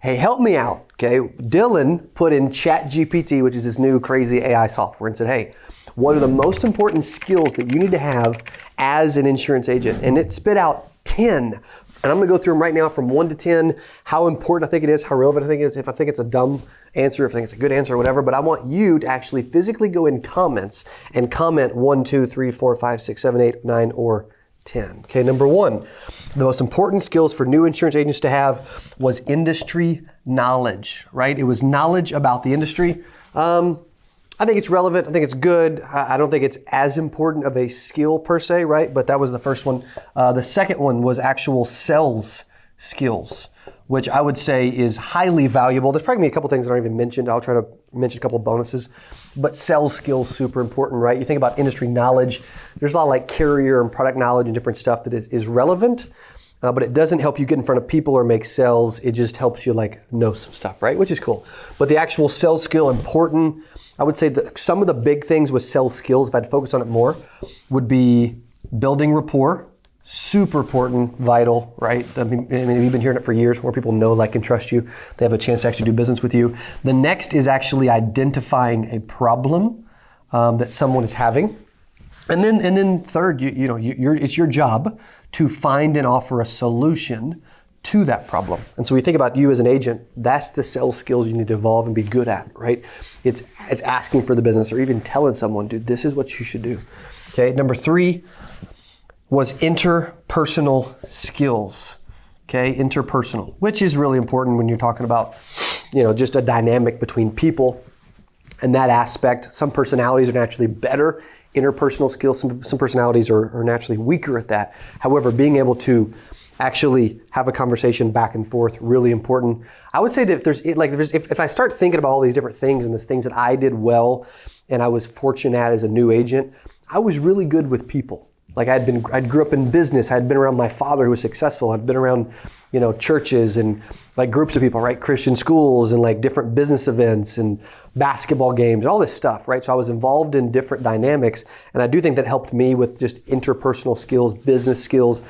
hey, help me out, okay? Dylan put in ChatGPT, which is this new crazy AI software, and said, hey, what are the most important skills that you need to have as an insurance agent? And it spit out 10. And I'm gonna go through them right now from 1 to 10, how important I think it is, how relevant I think it is, if I think it's a dumb answer, if I think it's a good answer or whatever, but I want you to actually physically go in comments and comment 1, 2, 3, 4, 5, 6, 7, 8, 9, or 10. Okay, number 1, the most important skills for new insurance agents to have was industry knowledge, right? It was knowledge about the industry. I think it's relevant. I think it's good. I don't think it's as important of a skill per se, right? But that was the first one. The second one was actual sales skills, which I would say is highly valuable. There's probably gonna be a couple things that aren't even mentioned. I'll try to mention a couple bonuses. But sales skills, super important, right? You think about industry knowledge. There's a lot of like carrier and product knowledge and different stuff that is relevant. But it doesn't help you get in front of people or make sales. It just helps you like know some stuff, right? Which is cool. But the actual sales skill, important. I would say that some of the big things with sales skills, if I'd focus on it more, would be building rapport. Super important, vital, right? I mean, you've been hearing it for years. More people know, like, and trust you. They have a chance to actually do business with you. The next is actually identifying a problem that someone is having. And then third, it's your job to find and offer a solution to that problem. And so we think about you as an agent, that's the sales skills you need to evolve and be good at, right? It's asking for the business or even telling someone, dude, this is what you should do. Okay, number 3 was interpersonal skills. Okay, interpersonal, which is really important when you're talking about, just a dynamic between people and that aspect. Some personalities are naturally better interpersonal skills. Some personalities are naturally weaker at that. However, being able to actually have a conversation back and forth, really important. I would say that if I start thinking about all these different things and the things that I did well and I was fortunate as a new agent, I was really good with people. Like I grew up in business. I'd been around my father who was successful. I'd been around, churches and like groups of people, right? Christian schools and like different business events and basketball games, all this stuff, right? So I was involved in different dynamics. And I do think that helped me with just interpersonal skills, business skills,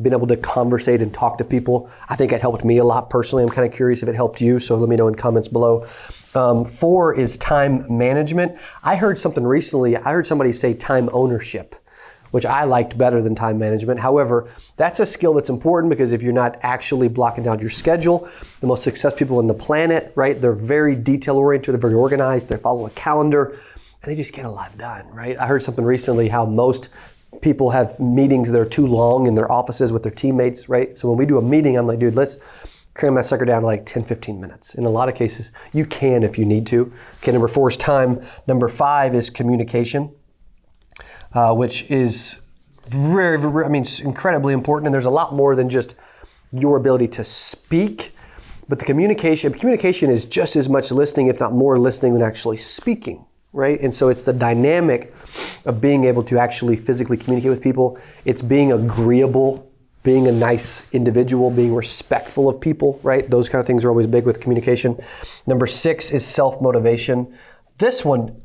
being able to conversate and talk to people. I think it helped me a lot personally. I'm kind of curious if it helped you. So let me know in comments below. 4 is time management. I heard something recently. I heard somebody say time ownership, which I liked better than time management. However, that's a skill that's important because if you're not actually blocking down your schedule, the most successful people on the planet, right? They're very detail oriented, they're very organized, they follow a calendar, and they just get a lot done, right? I heard something recently how most people have meetings that are too long in their offices with their teammates, right? So when we do a meeting, I'm like, dude, let's cram that sucker down to like 10, 15 minutes. In a lot of cases, you can if you need to. Okay, number 4 is time. Number 5 is communication. Which is very, incredibly important. And there's a lot more than just your ability to speak, but the communication is just as much listening, if not more listening than actually speaking, right? And so it's the dynamic of being able to actually physically communicate with people. It's being agreeable, being a nice individual, being respectful of people, right? Those kind of things are always big with communication. Number 6 is self-motivation. This one,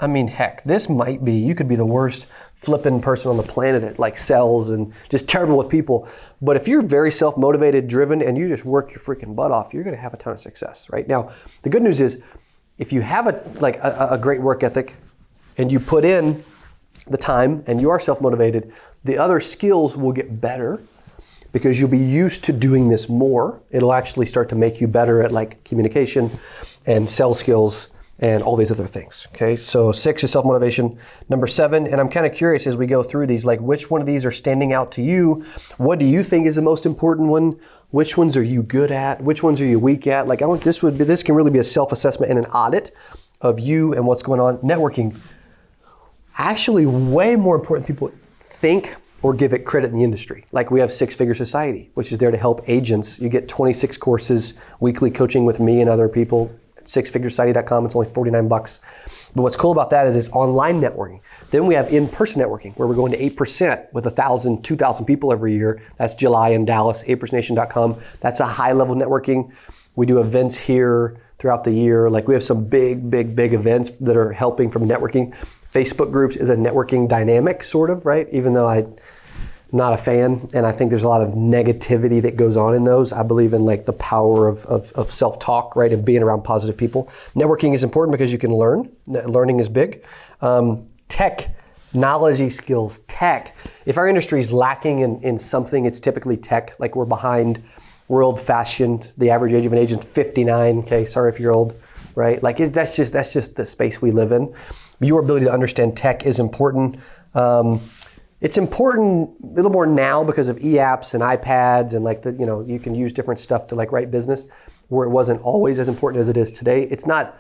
this might be, you could be the worst flipping person on the planet at like sales and just terrible with people. But if you're very self-motivated, driven, and you just work your freaking butt off, you're gonna have a ton of success, right? Now, the good news is, if you have a great work ethic and you put in the time and you are self-motivated, the other skills will get better because you'll be used to doing this more. It'll actually start to make you better at like communication and sales skills and all these other things, okay? So 6 is self-motivation. Number 7, and I'm kind of curious as we go through these, like which one of these are standing out to you? What do you think is the most important one? Which ones are you good at? Which ones are you weak at? Like this can really be a self-assessment and an audit of you and what's going on. Networking, actually way more important than people think or give it credit in the industry. Like we have 6 Figure Society, which is there to help agents. You get 26 courses, weekly coaching with me and other people. 6figuresociety.com, it's only $49. But what's cool about that is it's online networking. Then we have in-person networking, where we're going to 8% with 1,000, 2,000 people every year. That's July in Dallas, 8%nation.com. That's a high-level networking. We do events here throughout the year. Like we have some big events that are helping from networking. Facebook groups is a networking dynamic, sort of, right? Even though not a fan, and I think there's a lot of negativity that goes on in those. I believe in like the power of self-talk, right, and being around positive people. Networking is important because you can learn. Learning is big. Technology skills, tech. If our industry is lacking in something, it's typically tech. Like we're behind, we're old-fashioned. The average age of an agent is 59. Okay, sorry if you're old, right? Like that's just the space we live in. Your ability to understand tech is important. It's important a little more now because of e-apps and iPads and like you can use different stuff to like write business, where it wasn't always as important as it is today. It's not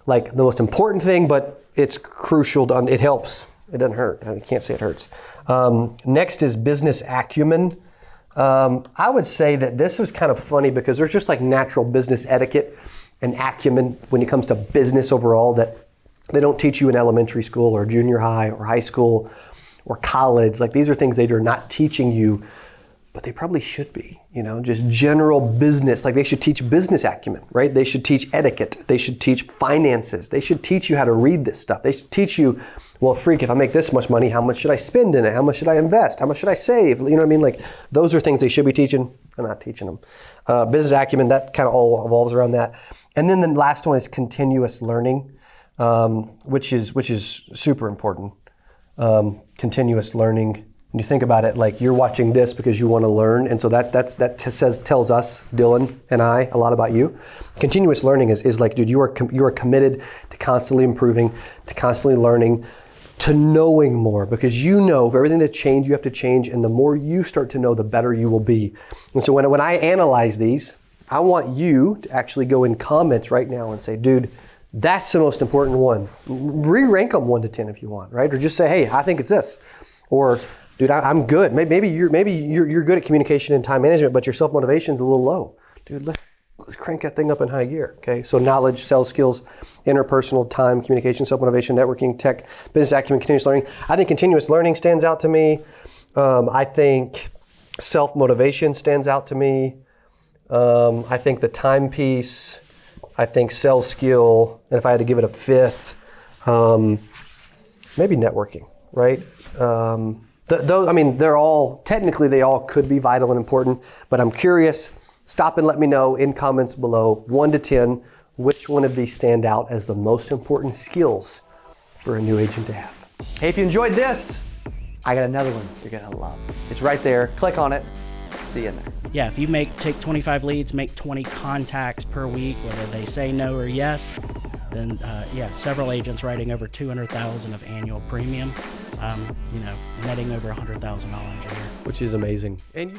like the most important thing, but it's crucial. It helps. It doesn't hurt. I can't say it hurts. Next is business acumen. I would say that this was kind of funny because there's just like natural business etiquette and acumen when it comes to business overall that they don't teach you in elementary school or junior high or high school or college. Like these are things they are not teaching you, but they probably should be, just general business. Like they should teach business acumen, right? They should teach etiquette. They should teach finances. They should teach you how to read this stuff. They should teach you, well, freak, if I make this much money, how much should I spend in it? How much should I invest? How much should I save? You know what I mean? Like those are things they should be teaching. They're not teaching them. Business acumen, that kind of all evolves around that. And then the last one is continuous learning, which is super important. Continuous learning. When you think about it, like you're watching this because you want to learn, and so that tells us, Dylan and I, a lot about you. Continuous learning is like, dude, you are committed to constantly improving, to constantly learning, to knowing more, because for everything to change, you have to change, and the more you start to know, the better you will be. And so when I analyze these, I want you to actually go in comments right now and say, dude, that's the most important one. Re-rank them 1 to 10 if you want, right? Or just say, hey, I think it's this. Or, dude, I'm good. Maybe you're good at communication and time management, but your self-motivation is a little low. Dude, let's crank that thing up in high gear, okay? So knowledge, sales skills, interpersonal, time, communication, self-motivation, networking, tech, business acumen, continuous learning. I think continuous learning stands out to me. I think self-motivation stands out to me. I think the time piece, I think sales skill, and if I had to give it a fifth, maybe networking, right? They're all, technically they all could be vital and important, but I'm curious. Stop and let me know in comments below, 1 to 10, which one of these stand out as the most important skills for a new agent to have. Hey, if you enjoyed this, I got another one you're gonna love. It's right there. Click on it. See you in there. Yeah, if you take 25 leads, make 20 contacts per week, whether they say no or yes, then several agents writing over $200,000 of annual premium, netting over $100,000 a year. Which is amazing. And